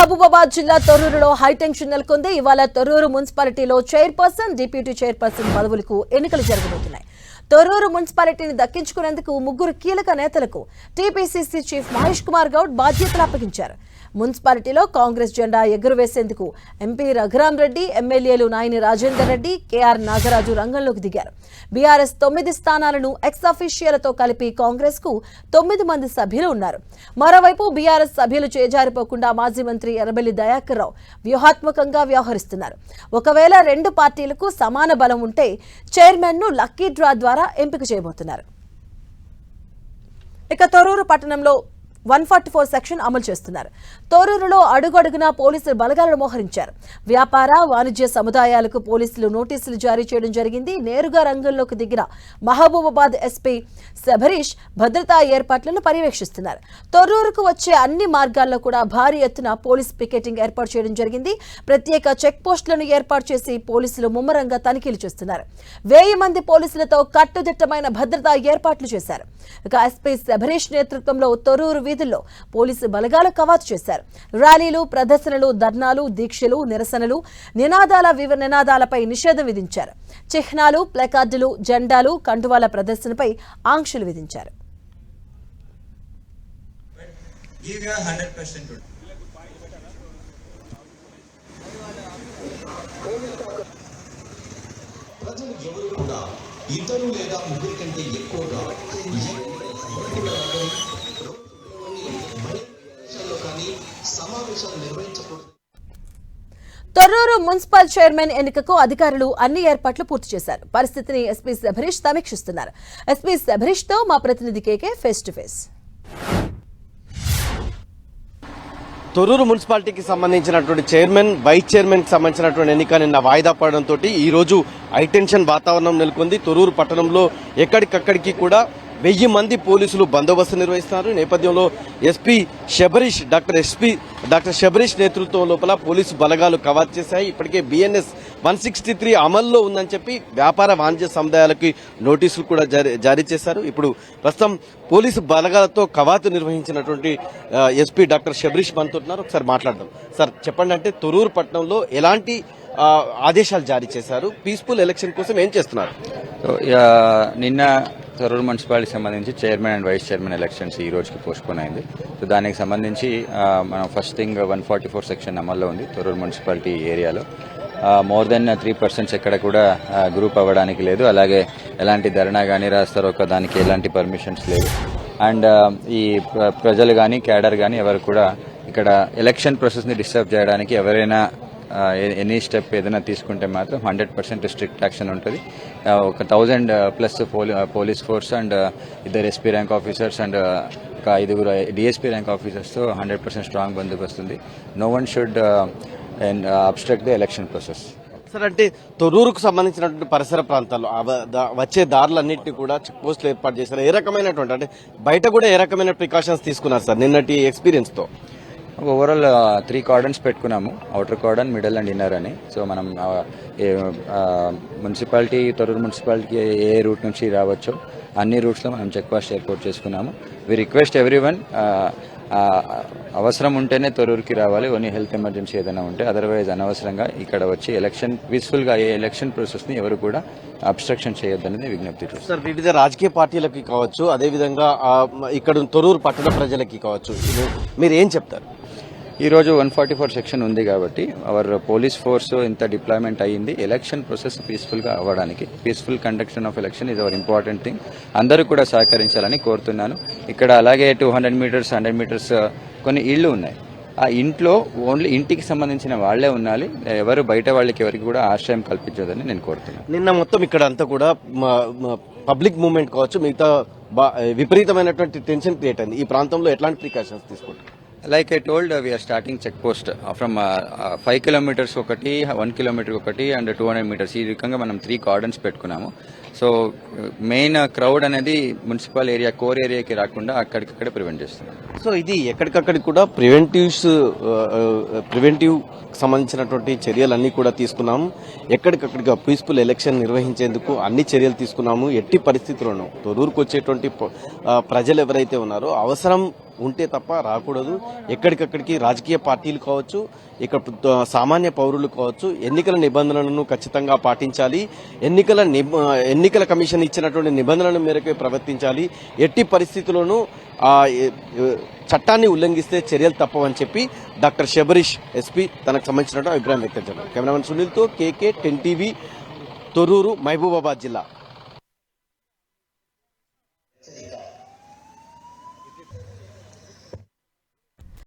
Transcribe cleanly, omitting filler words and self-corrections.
మహబూబాబాద్ జిల్లా తొర్రూరులో హైటెన్షన్ నెలకొంది. ఇవాళ తొర్రూరు మున్సిపాలిటీలో చైర్పర్సన్, డిప్యూటీ చైర్పర్సన్ పదవులకు ఎన్నికలు జరగబోతున్నాయి. తొర్రూరు మున్సిపాలిటీని దక్కించుకునేందుకు ముగ్గురు కీలక నేతలకు టీపీసీసీ చీఫ్ మహేష్ కుమార్ గౌడ్ బాధ్యతలు అప్పగించారు. మున్సిపాలిటీలో కాంగ్రెస్ జెండా ఎగురవేసేందుకు ఎంపీ రఘురాం రెడ్డి, ఎమ్మెల్యేలు నాయని రాజేందర్ రెడ్డి, కేఆర్ నాగరాజు రంగంలోకి దిగారు. బీఆర్ఎస్ 9 స్థానాలను ఎక్స్ అఫీషియలతో కలిపి కాంగ్రెస్ కు 9 మంది సభ్యులు ఉన్నారు. మరోవైపు బీఆర్ఎస్ సభ్యులు చేజారిపోకుండా మాజీ మంత్రి ఎర్రబెల్లి దయాకర్ రావు వ్యూహాత్మకంగా వ్యవహరిస్తున్నారు. ఒకవేళ రెండు పార్టీలకు సమాన బలం ఉంటే చైర్మన్ ను లక్కీ డ్రా ద్వారా ఎంపిక చేయబోతున్నారు. ఇక తొర్రూరు పట్టణంలో 144 సెక్షన్ అమలు చేస్తున్నారు. తొర్రూరులో అడుగడుగునా పోలీసులు బలగాలను మోహరించారు. వ్యాపార, వాణిజ్య సముదాయాలకు పోలీసులు నోటీసులు జారీ చేయడం జరిగింది. నేరుగా రంగంలోకి దిగిన మహబూబాబాద్ ఎస్పీ శబరీష్ భద్రతా ఏర్పాట్లను పర్యవేక్షిస్తున్నారు. తొర్రూరుకు వచ్చే అన్ని మార్గాల్లో కూడా భారీ ఎత్తున పోలీస్ పికెటింగ్ ఏర్పాటు చేయడం జరిగింది. ప్రత్యేక చెక్ పోస్టులను ఏర్పాటు చేసి పోలీసులు ముమ్మరంగా తనిఖీలు చేస్తున్నారు. 1000 మంది పోలీసులతో కట్టుదిట్టమైన భద్రతా ఏర్పాట్లు చేశారు. ఇక ఎస్పీ శబరీష్ నేతృత్వంలో తొర్రూరు వీధుల్లో పోలీసు బలగాలు కవాతు చేశారు. ర్యాలీలు, ప్రదర్శనలు, ధర్నాలు, దీక్షలు, నిరసనలు, నినాదాలపై నిషేధం విధించారు. చిహ్నాలు, ప్లకార్డులు, జెండాలు, కండువాల ప్రదర్శనపై ఆంక్షలు విధించారు. ఇద్దరు లేదా ముగ్గురు కంటే ఎక్కువగా సమావేశాలు నిర్వహించకూడదు. తొర్రూరు మున్సిపల్ చైర్మన్ ఎన్నికకు అధికారులు అన్ని ఏర్పాట్లు పూర్తి చేశారు. పరిస్థితిని ఎస్పీ శబరీష్ సమీక్షిస్తున్నారు. ఎస్పీ శబరీష్ తో మా ప్రతినిధి కేకే ఫేస్ టు ఫేస్. తొర్రూరు మున్సిపాలిటీకి సంబంధించినటువంటి చైర్మన్, వైస్ చైర్మన్ కి సంబంధించినటువంటి ఎన్నిక నిన్న వాయిదా పడడంతో ఈ రోజు హైటెన్షన్ వాతావరణం నెలకొంది. తొర్రూరు పట్టణంలో ఎక్కడికక్కడికి కూడా 1000 మంది పోలీసులు బందోబస్తు నిర్వహిస్తున్నారు. ఈ నేపథ్యంలో డాక్టర్ శబరీష్ నేతృత్వం లోపల పోలీసు బలగాలు కవాతు చేశాయి. ఇప్పటికే BNS 163 అమల్లో ఉందని చెప్పి వ్యాపార, వాణిజ్య సముదాయాలకి నోటీసులు కూడా జారీ చేశారు. ఇప్పుడు ప్రస్తుతం పోలీసు బలగాలతో కవాతు నిర్వహించినటువంటి ఎస్పీ డాక్టర్ శబరీష్ మనతో ఉన్నారు. ఒకసారి మాట్లాడదాం. సార్ చెప్పండి, అంటే తొర్రూరు పట్టణంలో ఎలాంటి ఆదేశాలు జారీ చేశారు? పీస్ఫుల్ ఎలక్షన్ కోసం ఏం చేస్తున్నారు? నిన్న తొర్రూరు మున్సిపాలిటీకి సంబంధించి chairman and vice chairman elections ఈ రోజుకి పోస్ట్పోన్ అయింది. సో దానికి సంబంధించి మనం ఫస్ట్ థింగ్ 144 సెక్షన్ అమల్లో ఉంది తొర్రూరు మున్సిపాలిటీ ఏరియాలో. మోర్ దెన్ 3% ఎక్కడ కూడా గ్రూప్ అవ్వడానికి లేదు. అలాగే ఎలాంటి ధర్నా కానీ రాస్తారు ఒక దానికి ఎలాంటి పర్మిషన్స్ లేదు. అండ్ ఈ ప్రజలు కానీ క్యాడర్ కానీ ఎవరు కూడా ఇక్కడ ఎలక్షన్ ప్రాసెస్ని డిస్టర్బ్ చేయడానికి ఎవరైనా ఎనీ స్టెప్ ఏదైనా తీసుకుంటే మాత్రం 100% స్ట్రిక్ట్ యాక్షన్ ఉంటుంది. ఒక 1000+ police force and 2 SP rank officers and ఒక 5 DSP ర్యాంక్ ఆఫీసర్స్తో 100% స్ట్రాంగ్ బందోబస్తు ఉంది. No one should obstruct the election process. Sir, అంటే తొర్రూరుకు సంబంధించినటువంటి పరిసర ప్రాంతాల్లో వచ్చే దారులన్నింటినీ కూడా చెక్ పోస్టులు ఏర్పాటు చేశారు. ఏ రకమైనటువంటి, అంటే బయట కూడా ఏ రకమైన ప్రికాషన్స్ తీసుకున్నారు సార్ నిన్నటి ఎక్స్పీరియన్స్ తో? ఓవరాల్ 3 కార్డన్స్ పెట్టుకున్నాము, outer cordon, middle and inner అని. సో మనం మున్సిపాలిటీ, తొర్రూరు మున్సిపాలిటీకి ఏ రూట్ నుంచి రావచ్చో అన్ని రూట్స్లో మనం చెక్ పోస్ట్ ఏర్పాటు చేసుకున్నాము. వి రిక్వెస్ట్ ఎవ్రీవన్, అవసరం ఉంటేనే తొర్రూరుకి రావాలి. ఓన్లీ హెల్త్ ఎమర్జెన్సీ ఏదైనా ఉంటే, అదర్వైజ్ అనవసరంగా ఇక్కడ వచ్చి పీస్ఫుల్గా ఏ ఎలక్షన్ ప్రాసెస్ని ఎవరు కూడా అబ్స్ట్రక్షన్ చేయొద్దనేది విజ్ఞప్తి చేస్తారు. సార్, వివిధ రాజకీయ పార్టీలకి కావచ్చు, అదేవిధంగా ఇక్కడ తొర్రూరు పట్టణ ప్రజలకి కావచ్చు, మీరు ఏం చెప్తారు? ఈరోజు 144 సెక్షన్ ఉంది కాబట్టి అవర్ పోలీస్ ఫోర్స్ ఇంత డిప్లాయ్మెంట్ అయ్యింది ఎలక్షన్ ప్రాసెస్ పీస్ఫుల్గా అవ్వడానికి. Peaceful conduction of election is our important thing. అందరూ కూడా సహకరించాలని కోరుతున్నాను. ఇక్కడ అలాగే 200 మీటర్స్ 100 మీటర్స్ కొన్ని ఇళ్లు ఉన్నాయి. ఆ ఇంట్లో ఓన్లీ ఇంటికి సంబంధించిన వాళ్లే ఉండాలి. ఎవరు బయట వాళ్ళకి ఎవరికి కూడా ఆశ్రయం కల్పించదని నేను కోరుతున్నాను. నిన్న మొత్తం ఇక్కడ అంతా కూడా పబ్లిక్ మూవ్మెంట్ కావచ్చు, మిగతా విపరీతమైనటువంటి టెన్షన్ క్రియేట్ అయింది. ఈ ప్రాంతంలో ఎట్లాంటి ప్రికాషన్స్ తీసుకుంటారు? Like I told, we are starting check post from 5 kilometers ఒకటి, 1 kilometer ఒకటి అండ్ 200 meters. ఈ రకంగా మనం 3 కార్డన్స్ పెట్టుకున్నాము. సో మెయిన్ క్రౌడ్ అనేది మున్సిపల్ ఏరియా, కోర్ ఏరియాకి రాకుండా అక్కడికక్కడే ప్రివెంట్ చేస్తున్నాం. సో ఇది ఎక్కడికక్కడికి కూడా ప్రివెంటివ్ సంబంధించినటువంటి చర్యలన్నీ కూడా తీసుకున్నాము. ఎక్కడికక్కడిగా పీస్ఫుల్ ఎలక్షన్ నిర్వహించేందుకు అన్ని చర్యలు తీసుకున్నాము. ఎట్టి పరిస్థితుల్లోనూ తొర్రూరుకు వచ్చేటువంటి ప్రజలు ఎవరైతే ఉన్నారో అవసరం ఉంటే తప్ప రాకూడదు. ఎక్కడికక్కడికి రాజకీయ పార్టీలు కావచ్చు, ఇక్కడ సామాన్య పౌరులు కావచ్చు, ఎన్నికల నిబంధనలను ఖచ్చితంగా పాటించాలి. ఎన్నికల కమిషన్ ఇచ్చినటువంటి నిబంధనల మేరకు ప్రవర్తించాలి. ఎట్టి పరిస్థితుల్లోనూ చట్టాన్ని ఉల్లంఘిస్తే చర్యలు తప్పవని చెప్పి డాక్టర్ శబరీష్ ఎస్పీ తనకు సంబంధించిన అభిప్రాయం వ్యక్తం చేశారు. కెమెరామెన్ సునీల్తో కేకే 10 టీవీ తొర్రూరు, మహబూబాబాద్ జిల్లా.